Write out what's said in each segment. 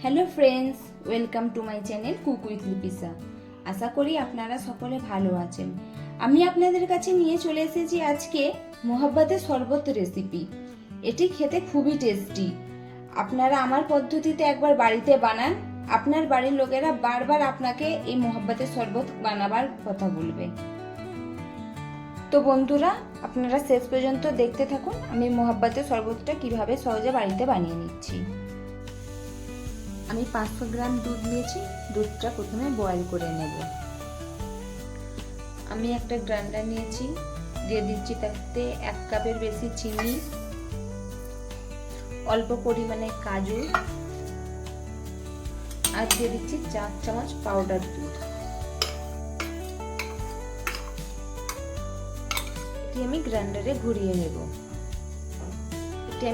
Hello friends, welcome to my channel cook with Lipisa. আশা করি আপনারা সকলে ভালো আছেন। আমি আপনাদের কাছে নিয়ে চলে এসেছি আজকে মোহাব্বতের শরবত রেসিপি। এটি খেতে খুবই টেস্টি। আপনারা আমার পদ্ধতিতে একবার বাড়িতে বানান, আপনার বাড়ির লোকেরা বারবার আপনাকে এই মোহাব্বতের শরবত বানাবার কথা বলবে। তো বন্ধুরা, আপনারা শেষ পর্যন্ত দেখতে থাকুন আমি মোহাব্বতের শরবতটা কিভাবে সহজে বাড়িতে বানিয়ে নিচ্ছি। আমি 500 গ্রাম দুধ নিয়েছি। দুধটা প্রথমে বয়েল করে নেব। আমি একটা গ্রাইন্ডার নিয়েছি, দিয়ে দিচ্ছি তাতে 1 কাপের বেশি চিনি, অল্প পরিমাণে কাজু, আর দিয়ে দিচ্ছি 4 চামচ পাউডার দুধ। এটি আমি গ্রাইন্ডারে ঘুরিয়ে নেব।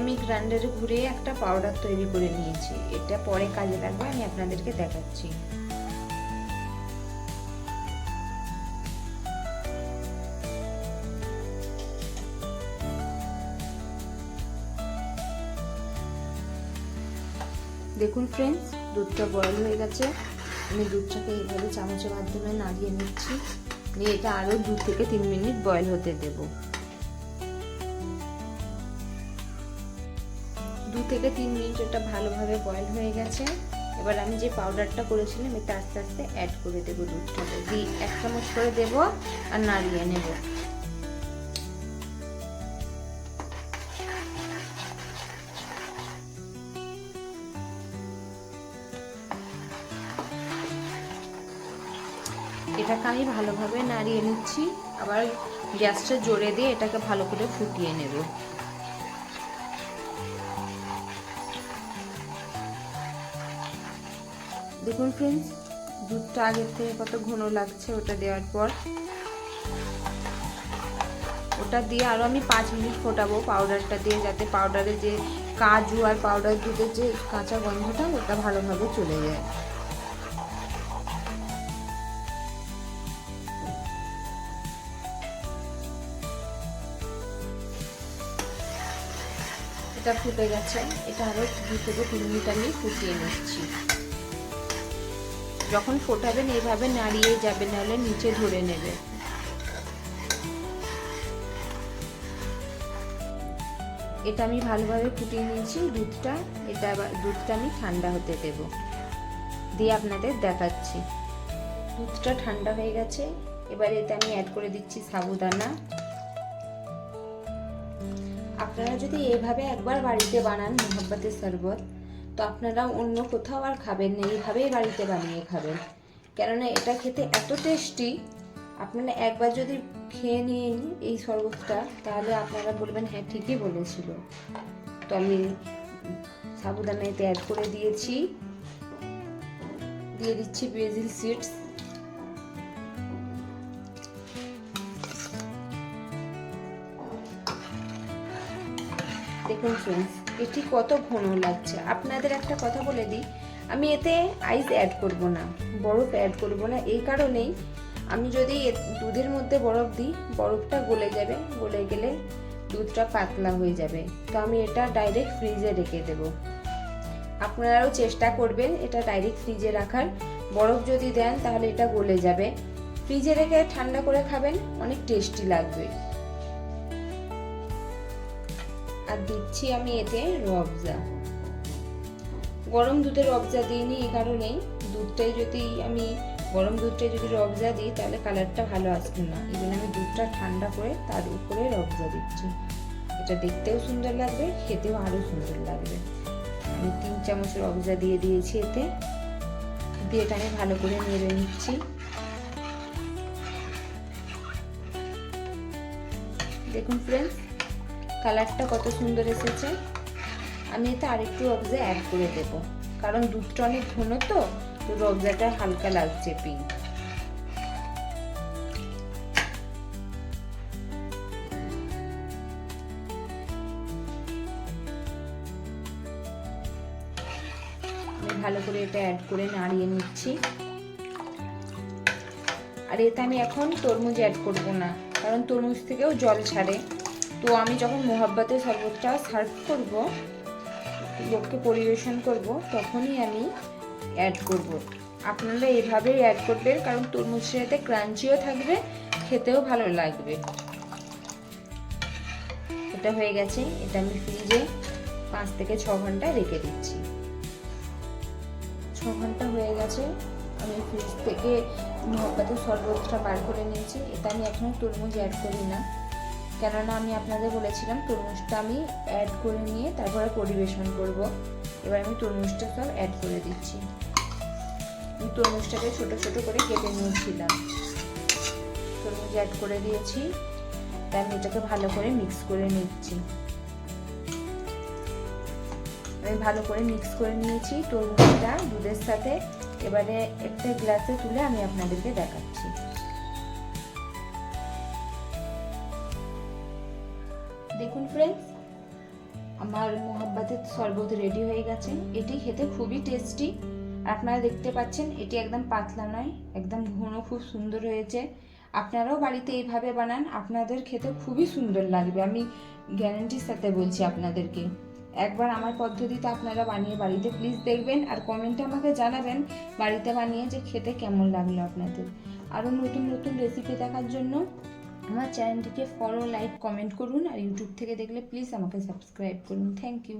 আমি গ্রাইন্ডারে ঘুরিয়ে একটা পাউডার তৈরি করে নিয়েছি। এটা পরে কাজে লাগবে, আমি আপনাদেরকে দেখাচ্ছি। দেখুন ফ্রেন্ডস, দুধটা বয়েল হয়ে গেছে। আমি দুধটাকে এইভাবে চামচের মাধ্যমে নাড়িয়ে নিচ্ছি, নিয়ে এটা আরো 2 থেকে 3 মিনিট বয়েল হতে দেব। 2 থেকে 3 মিনিট এটা ভালোভাবে বয়েল হয়ে গেছে। এবার আমি যে পাউডারটা করেছিলাম এটা আস্তে আস্তে অ্যাড করে দেবো। দুধটাতে দিয়ে 1 চামচ করে দেব আর নাড়িয়ে নেব। এটাকে আমি ভালোভাবে নাড়িয়ে নিচ্ছি, আবার গ্যাসটা জোরে দিয়ে এটাকে ভালো করে ফুটিয়ে নেব। দেখুন ফ্রেন্ডস, দুধটা আগের থেকে কত ঘন লাগছে ওটা দেওয়ার পর। ওটা দিয়ে আরো আমি 5 মিনিট ফোটাবো পাউডারটা দিয়ে, যাতে পাউডারে যে কাজু আর পাউডার দুধের যে কাঁচা গন্ধটা ওটা ভালোভাবে চলে যায়। এটা ফুটে গেছে, এটা আরো 2 থেকে 3 মিনিট আমি ফুটিয়ে নিচ্ছি। যখন ফোটাবেন এইভাবে নাড়িয়ে যাবে, নাহলে নিচে ধরে নেবে। এটা আমি ভালোভাবে ফুটিয়ে নিয়েছি দুধটা। দুধটা আমি ঠান্ডা হতে দেব, দিয়ে আপনাদের দেখাচ্ছি। দুধটা ঠান্ডা হয়ে গেছে। এবার এতে আমি অ্যাড করে দিচ্ছি সাবুদানা। আপনারা যদি এইভাবে একবার বাড়িতে বানান মোহাব্বতের শরবত, তো আপনারা অন্য কোথাও আর খাবেন না, এইভাবেই বাড়িতে বানিয়ে খাবেন। কেননা এটা খেতে এত টেস্টি, আপনারা একবার যদি খেয়ে নিন এই শরবতটা, তাহলে আপনারা বলবেন হ্যাঁ ঠিকই বলেছিল। তো আমি সাবুদানা এতে অ্যাড করে দিয়েছি, দিয়ে দিচ্ছি বেসিল সিডস। দেখুন ফ্রেন্ডস, এটি কত ঘন লাগছে। আপনাদের একটা কথা বলে দিই, আমি এতে আইস অ্যাড করব না, বরফ অ্যাড করব না। এই কারণেই, আমি যদি দুধের মধ্যে বরফ দিই, বরফটা গলে যাবে, গলে গেলে দুধটা পাতলা হয়ে যাবে। তো আমি এটা ডাইরেক্ট ফ্রিজে রেখে দেব। আপনারাও চেষ্টা করবেন এটা ডাইরেক্ট ফ্রিজে রাখার। বরফ যদি দেন তাহলে এটা গলে যাবে। ফ্রিজে রেখে ঠান্ডা করে খাবেন, অনেক টেস্টি লাগবে। আর দিচ্ছি আমি এতে রবজা। গরম দুধে রবজা দিইনি এই কারণেই, দুধটাই যদি আমি গরম দুধটাই যদি রবজা দিই তাহলে কালারটা ভালো আসবে না। এই জন্য আমি দুধটা ঠান্ডা করে তার উপরে রবজা দিচ্ছি। এটা দেখতেও সুন্দর লাগবে, খেতেও আরো সুন্দর লাগবে। আমি 3 চামচ রবজা দিয়ে দিয়েছি এতে, দিয়ে এটা আমি ভালো করে নেড়ে নিচ্ছি। দেখুন ফ্রেন্ডস, কালারটা কত সুন্দর এসেছে। আমি এতে আরেকটু রবজা অ্যাড করে দেব, কারণ দুধটা অনেক ঘন, তো রবজাটা হালকা লাগছে পিঙ্ক। আমি ভালো করে এটা অ্যাড করে নাড়িয়ে নিচ্ছি। আর এতে আমি এখন তরমুজ অ্যাড করব না, কারণ তরমুজ থেকেও জল ছাড়ে। তো আমি যখন মোহাব্বতের শরবতটা সার্ভ করব, লোককে পরিবেশন করব তখনই আমি অ্যাড করব। আপনারা এভাবেই অ্যাড করবেন, কারণ তরমুজের সাথে ক্রাঞ্চিও থাকবে, খেতেও ভালো লাগবে। এটা হয়ে গেছে, এটা আমি ফ্রিজে 5 থেকে 6 ঘন্টা রেখে দিচ্ছি। 6 ঘন্টা হয়ে গেছে, আমি ফ্রিজ থেকে মহব্বতের শরবতটা বার করে নিয়েছি। এটা আমি এখনও তরমুজ অ্যাড করি না, কেননা আমি আপনাদের বলেছিলাম তরমুজটা আমি অ্যাড করে নিয়ে তারপরে পরিবেশন করব। এবার আমি তরমুজটা সব অ্যাড করে দিচ্ছি। আমি তরমুজটাকে ছোট ছোট করে কেটে নিয়েছিলাম, তরমুজ অ্যাড করে দিয়েছি। তাই আমি এটাকে ভালো করে মিক্স করে নিচ্ছি। আমি ভালো করে মিক্স করে নিয়েছি তরমুজটা দুধের সাথে। এবারে একটা গ্লাসে তুলে আমি আপনাদেরকে দেখাচ্ছি। দেখুন ফ্রেন্ডস, আমার মহব্বতের শরবত রেডি হয়ে গেছে। এটি খেতে খুবই টেস্টি। আপনারা দেখতে পাচ্ছেন এটি একদম পাতলা নয়, একদম ঘন, খুব সুন্দর হয়েছে। আপনারাও বাড়িতে এইভাবে বানান, আপনাদের খেতে খুবই সুন্দর লাগবে, আমি গ্যারান্টির সাথে বলছি আপনাদেরকে। একবার আমার পদ্ধতিতে আপনারা বানিয়ে বাড়িতে প্লিজ দেখবেন, আর কমেন্টে আমাকে জানাবেন বাড়িতে বানিয়ে যে খেতে কেমন লাগলো আপনাদের। আরও নতুন নতুন রেসিপি দেখার জন্য আমার চ্যানেলটিকে ফলো, লাইক, কমেন্ট করুন। আর ইউটিউব থেকে দেখলে প্লিজ আমাকে সাবস্ক্রাইব করুন। Thank you.